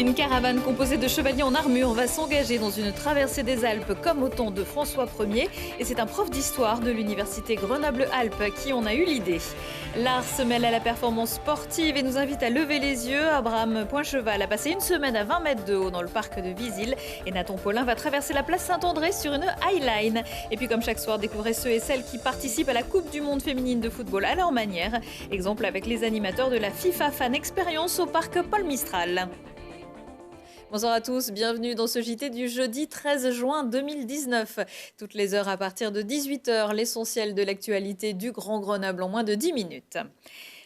Une caravane composée de chevaliers en armure va s'engager dans une traversée des Alpes comme au temps de François Ier. Et c'est un prof d'histoire de l'université Grenoble-Alpes qui en a eu l'idée. L'art se mêle à la performance sportive et nous invite à lever les yeux. Abraham Poincheval a passé une semaine à 20 mètres de haut dans le parc de Visil. Et Nathan Paulin va traverser la place Saint-André sur une highline. Et puis comme chaque soir, découvrez ceux et celles qui participent à la Coupe du Monde féminine de football à leur manière. Exemple avec les animateurs de la FIFA Fan Experience au parc Paul Mistral. Bonsoir à tous, bienvenue dans ce JT du jeudi 13 juin 2019. Toutes les heures à partir de 18h, l'essentiel de l'actualité du Grand Grenoble en moins de 10 minutes.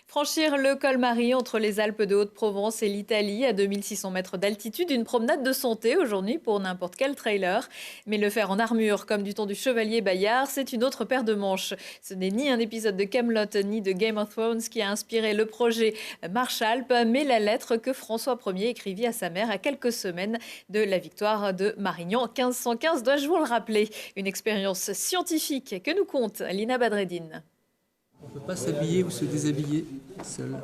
Franchir le col Marie entre les Alpes de Haute-Provence et l'Italie à 2600 mètres d'altitude, une promenade de santé aujourd'hui pour n'importe quel trailer. Mais le faire en armure comme du temps du chevalier Bayard, c'est une autre paire de manches. Ce n'est ni un épisode de Camelot ni de Game of Thrones qui a inspiré le projet Marche-Alpes, mais la lettre que François Ier écrivit à sa mère à quelques semaines de la victoire de Marignan 1515, dois-je vous le rappeler. Une expérience scientifique que nous compte Lina Badreddine. On ne peut pas s'habiller ou se déshabiller seul.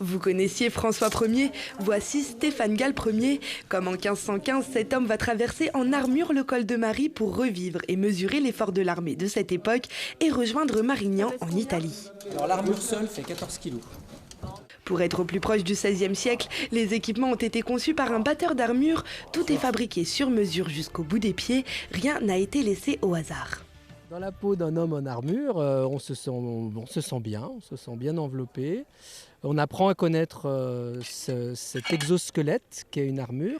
Vous connaissiez François Ier, voici Stéphane Gall Ier. Comme en 1515, cet homme va traverser en armure le col de Marie pour revivre et mesurer l'effort de l'armée de cette époque et rejoindre Marignan en Italie. Alors l'armure seule fait 14 kilos. Pour être au plus proche du XVIe siècle, les équipements ont été conçus par un batteur d'armure. Tout est fabriqué sur mesure jusqu'au bout des pieds. Rien n'a été laissé au hasard. Dans la peau d'un homme en armure, on se sent bien enveloppé. On apprend à connaître cet exosquelette qui est une armure.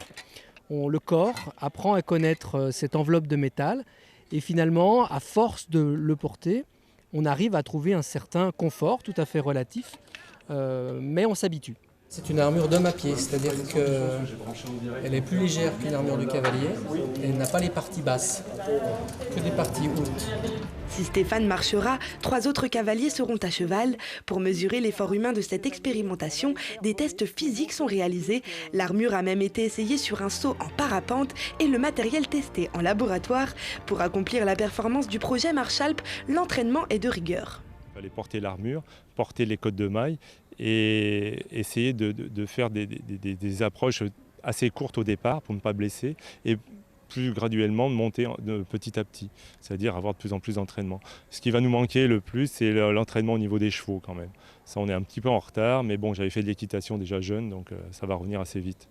Le corps apprend à connaître cette enveloppe de métal. Et finalement, à force de le porter, on arrive à trouver un certain confort tout à fait relatif, mais on s'habitue. C'est une armure d'homme à pied, c'est-à-dire qu'elle est plus légère qu'une armure de cavalier et elle n'a pas les parties basses, que des parties hautes. Si Stéphane marchera, 3 autres cavaliers seront à cheval. Pour mesurer l'effort humain de cette expérimentation, des tests physiques sont réalisés. L'armure a même été essayée sur un saut en parapente et le matériel testé en laboratoire. Pour accomplir la performance du projet Marche-Alpes, l'entraînement est de rigueur. Il fallait porter l'armure, porter les côtes de mailles et essayer de faire des approches assez courtes au départ pour ne pas blesser et plus graduellement monter petit à petit, c'est-à-dire avoir de plus en plus d'entraînement. Ce qui va nous manquer le plus, c'est l'entraînement au niveau des chevaux quand même. Ça, on est un petit peu en retard, mais bon, j'avais fait de l'équitation déjà jeune, donc ça va revenir assez vite.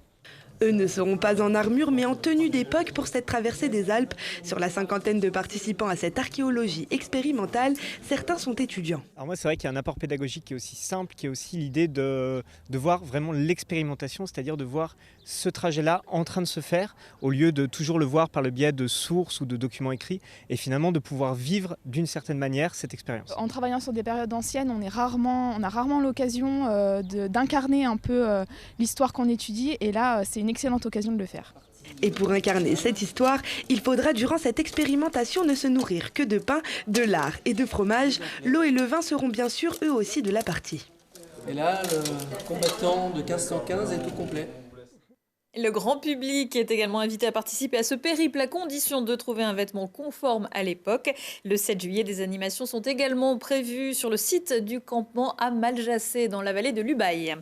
Eux ne seront pas en armure mais en tenue d'époque pour cette traversée des Alpes. Sur la cinquantaine de participants à cette archéologie expérimentale, certains sont étudiants. Alors moi c'est vrai qu'il y a un apport pédagogique qui est aussi simple, qui est aussi l'idée de voir vraiment l'expérimentation, c'est-à-dire de voir ce trajet-là en train de se faire, au lieu de toujours le voir par le biais de sources ou de documents écrits, et finalement de pouvoir vivre d'une certaine manière cette expérience. En travaillant sur des périodes anciennes, on a rarement l'occasion d'incarner un peu l'histoire qu'on étudie, et là c'est une excellente occasion de le faire. Et pour incarner cette histoire, il faudra durant cette expérimentation ne se nourrir que de pain, de lard et de fromage. L'eau et le vin seront bien sûr eux aussi de la partie. Et là, le combattant de 1515 est tout complet. Le grand public est également invité à participer à ce périple à condition de trouver un vêtement conforme à l'époque. Le 7 juillet, des animations sont également prévues sur le site du campement à Maljacé dans la vallée de l'Ubaye.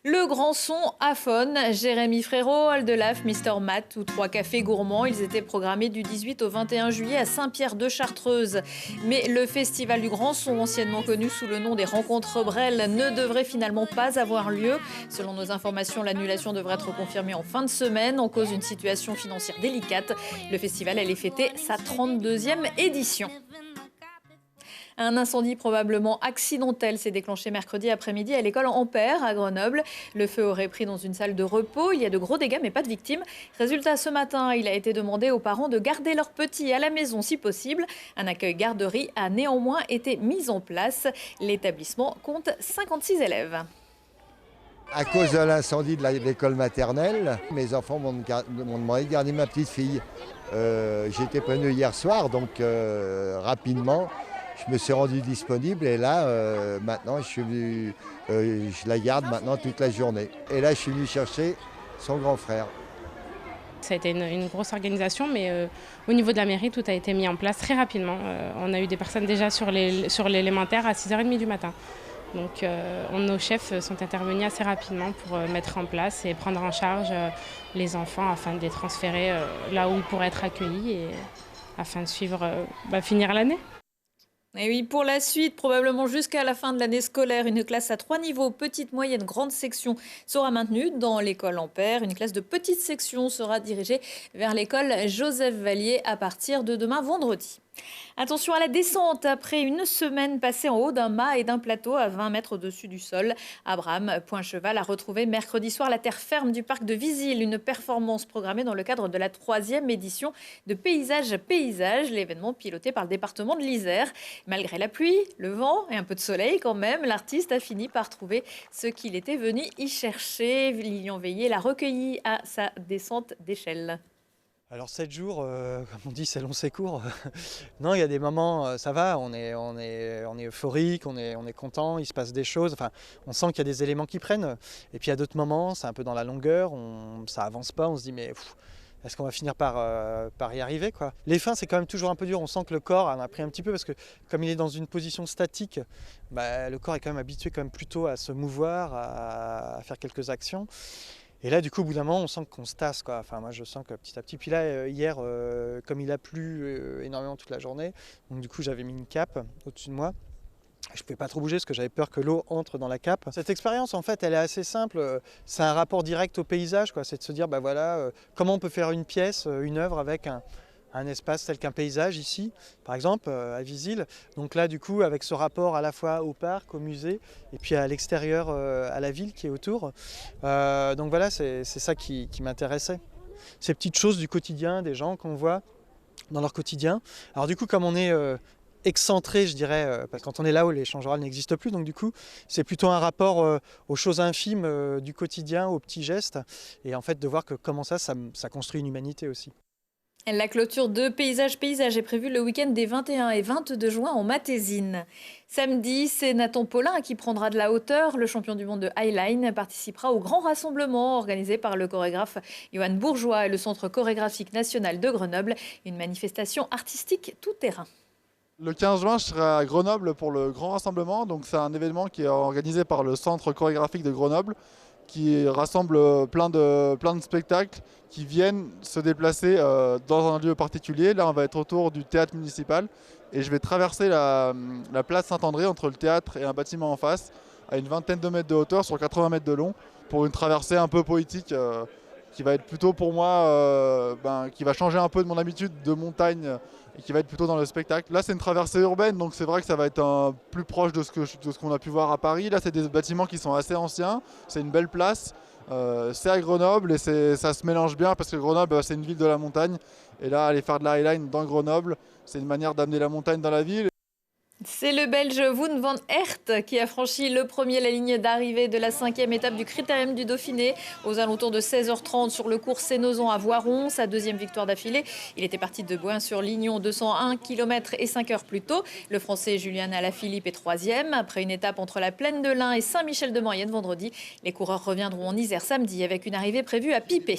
Le grand son à Fon, Jérémy Frérot, Aldelaf, Mister Matt ou 3 cafés gourmands. Ils étaient programmés du 18 au 21 juillet à Saint-Pierre-de-Chartreuse. Mais le festival du grand son, anciennement connu sous le nom des Rencontres Brel, ne devrait finalement pas avoir lieu. Selon nos informations, l'annulation devrait être confirmée en fin de semaine en cause d'une situation financière délicate. Le festival allait fêter sa 32e édition. Un incendie probablement accidentel s'est déclenché mercredi après-midi à l'école Ampère à Grenoble. Le feu aurait pris dans une salle de repos. Il y a de gros dégâts mais pas de victimes. Résultat, ce matin, il a été demandé aux parents de garder leurs petits à la maison si possible. Un accueil garderie a néanmoins été mis en place. L'établissement compte 56 élèves. À cause de l'incendie de l'école maternelle, mes enfants m'ont demandé de garder ma petite fille. J'ai été prévenu hier soir, donc rapidement. Je me suis rendu disponible et là, maintenant, je la garde maintenant toute la journée. Et là, je suis venu chercher son grand frère. Ça a été une grosse organisation, mais au niveau de la mairie, tout a été mis en place très rapidement. On a eu des personnes déjà sur l'élémentaire à 6h30 du matin. Donc nos chefs sont intervenus assez rapidement pour mettre en place et prendre en charge les enfants afin de les transférer là où ils pourraient être accueillis et afin de finir l'année. Et oui, pour la suite, probablement jusqu'à la fin de l'année scolaire, une classe à 3 niveaux, petite, moyenne, grande section, sera maintenue dans l'école Ampère. Une classe de petite section sera dirigée vers l'école Joseph Vallier à partir de demain vendredi. Attention à la descente. Après une semaine passée en haut d'un mât et d'un plateau à 20 mètres au-dessus du sol, Abraham Poincheval a retrouvé mercredi soir la terre ferme du parc de Visil, une performance programmée dans le cadre de la 3e édition de Paysage, l'événement piloté par le département de l'Isère. Malgré la pluie, le vent et un peu de soleil quand même, l'artiste a fini par trouver ce qu'il était venu y chercher. Lilian Veillé l'a recueilli à sa descente d'échelle. Alors 7 jours, comme on dit, c'est long, c'est court. Non, il y a des moments, ça va, on est euphorique, on est content, il se passe des choses. Enfin, on sent qu'il y a des éléments qui prennent. Et puis il y a d'autres moments, c'est un peu dans la longueur, ça avance pas, on se dit mais est-ce qu'on va finir par y arriver quoi. Les fins, c'est quand même toujours un peu dur. On sent que le corps en a pris un petit peu parce que comme il est dans une position statique, le corps est quand même habitué quand même plutôt à se mouvoir, à faire quelques actions. Et là, du coup, au bout d'un moment, on sent qu'on se tasse, quoi. Enfin, moi, je sens que petit à petit. Puis là, hier, comme il a plu énormément toute la journée, donc du coup, j'avais mis une cape au-dessus de moi. Je ne pouvais pas trop bouger parce que j'avais peur que l'eau entre dans la cape. Cette expérience, en fait, elle est assez simple. C'est un rapport direct au paysage, quoi. C'est de se dire, comment on peut faire une pièce, une œuvre avec un espace tel qu'un paysage ici, par exemple, à Visil. Donc là, du coup, avec ce rapport à la fois au parc, au musée, et puis à l'extérieur, à la ville qui est autour. Donc voilà, c'est ça qui m'intéressait. Ces petites choses du quotidien, des gens qu'on voit dans leur quotidien. Alors du coup, comme on est excentré, je dirais, parce que quand on est là-haut, l'échange oral n'existe plus. Donc du coup, c'est plutôt un rapport aux choses infimes du quotidien, aux petits gestes. Et en fait, de voir que comment ça construit une humanité aussi. La clôture de Paysage est prévue le week-end des 21 et 22 juin en Matésine. Samedi, c'est Nathan Paulin qui prendra de la hauteur. Le champion du monde de Highline participera au grand rassemblement organisé par le chorégraphe Johan Bourgeois et le Centre chorégraphique national de Grenoble. Une manifestation artistique tout-terrain. Le 15 juin, je serai à Grenoble pour le grand rassemblement. Donc c'est un événement qui est organisé par le Centre chorégraphique de Grenoble, qui rassemble plein de spectacles qui viennent se déplacer dans un lieu particulier. Là, on va être autour du théâtre municipal et je vais traverser la place Saint-André entre le théâtre et un bâtiment en face à une vingtaine de mètres de hauteur sur 80 mètres de long pour une traversée un peu poétique qui va être plutôt pour moi, qui va changer un peu de mon habitude de montagne et qui va être plutôt dans le spectacle. Là, c'est une traversée urbaine, donc c'est vrai que ça va être plus proche de ce qu'on a pu voir à Paris. Là, c'est des bâtiments qui sont assez anciens, c'est une belle place. C'est à Grenoble et ça se mélange bien parce que Grenoble, c'est une ville de la montagne. Et là, aller faire de la highline dans Grenoble, c'est une manière d'amener la montagne dans la ville. C'est le Belge Wout van Aert qui a franchi le premier la ligne d'arrivée de la 5e étape du Critérium du Dauphiné aux alentours de 16h30 sur le cours Sénozon à Voiron. Sa deuxième victoire d'affilée. Il était parti de Bouin-sur-Lignon 201 km et 5 heures plus tôt. Le Français Julian Alaphilippe est troisième. Après une étape entre la Plaine de l'Ain et Saint-Michel-de-Maurienne vendredi, les coureurs reviendront en Isère samedi avec une arrivée prévue à Pipé.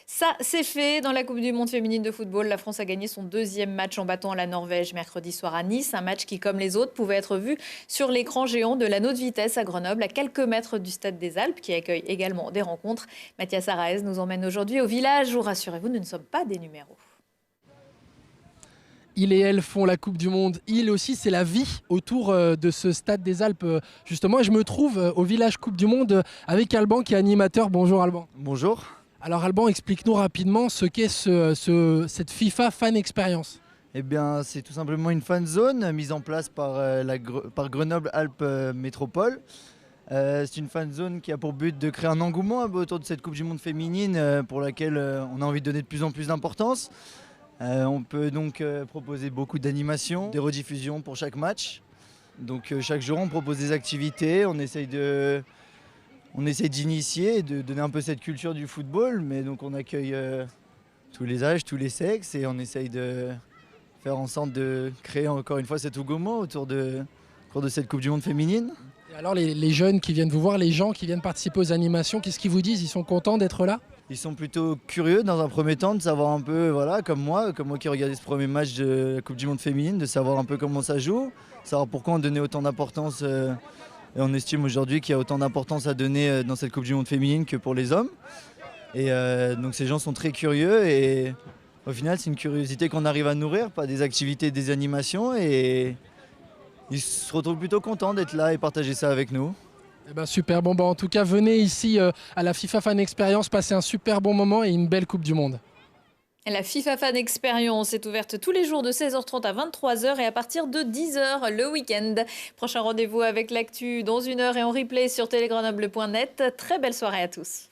Ça, c'est fait. Dans la Coupe du Monde féminine de football, la France a gagné son deuxième match en battant la Norvège mercredi soir à Nice. Un match qui, comme les autres, pouvait être vu sur l'écran géant de l'anneau de vitesse à Grenoble, à quelques mètres du Stade des Alpes, qui accueille également des rencontres. Mathias Araez nous emmène aujourd'hui au village où, rassurez-vous, nous ne sommes pas des numéros. Il et elle font la Coupe du Monde. Il aussi, c'est la vie autour de ce Stade des Alpes. Justement, je me trouve au village Coupe du Monde avec Alban qui est animateur. Bonjour Alban. Bonjour. Alors Alban, explique-nous rapidement ce qu'est cette FIFA Fan Experience. Eh bien, c'est tout simplement une fan zone mise en place par Grenoble Alpes Métropole. C'est une fan zone qui a pour but de créer un engouement autour de cette Coupe du Monde féminine pour laquelle on a envie de donner de plus en plus d'importance. On peut donc proposer beaucoup d'animations, des rediffusions pour chaque match. Donc chaque jour, on propose des activités, on essaye d'initier et de donner un peu cette culture du football, mais donc on accueille tous les âges, tous les sexes et on essaye de faire en sorte de créer encore une fois cet engouement autour de cette Coupe du Monde féminine. Et alors les jeunes qui viennent vous voir, les gens qui viennent participer aux animations, qu'est-ce qu'ils vous disent? Ils sont contents d'être là? ils sont plutôt curieux dans un premier temps de savoir un peu, voilà, comme moi qui ai regardé ce premier match de la Coupe du Monde féminine, de savoir un peu comment ça joue, savoir pourquoi on donnait autant d'importance. Et on estime aujourd'hui qu'il y a autant d'importance à donner dans cette Coupe du Monde féminine que pour les hommes. Et donc ces gens sont très curieux et au final c'est une curiosité qu'on arrive à nourrir par des activités, des animations et ils se retrouvent plutôt contents d'être là et partager ça avec nous. Eh ben super, bon, en tout cas venez ici à la FIFA Fan Experience, passer un super bon moment et une belle Coupe du Monde. La FIFA Fan Experience est ouverte tous les jours de 16h30 à 23h et à partir de 10h le week-end. Prochain rendez-vous avec l'actu dans 1 heure et en replay sur télégrenoble.net. Très belle soirée à tous.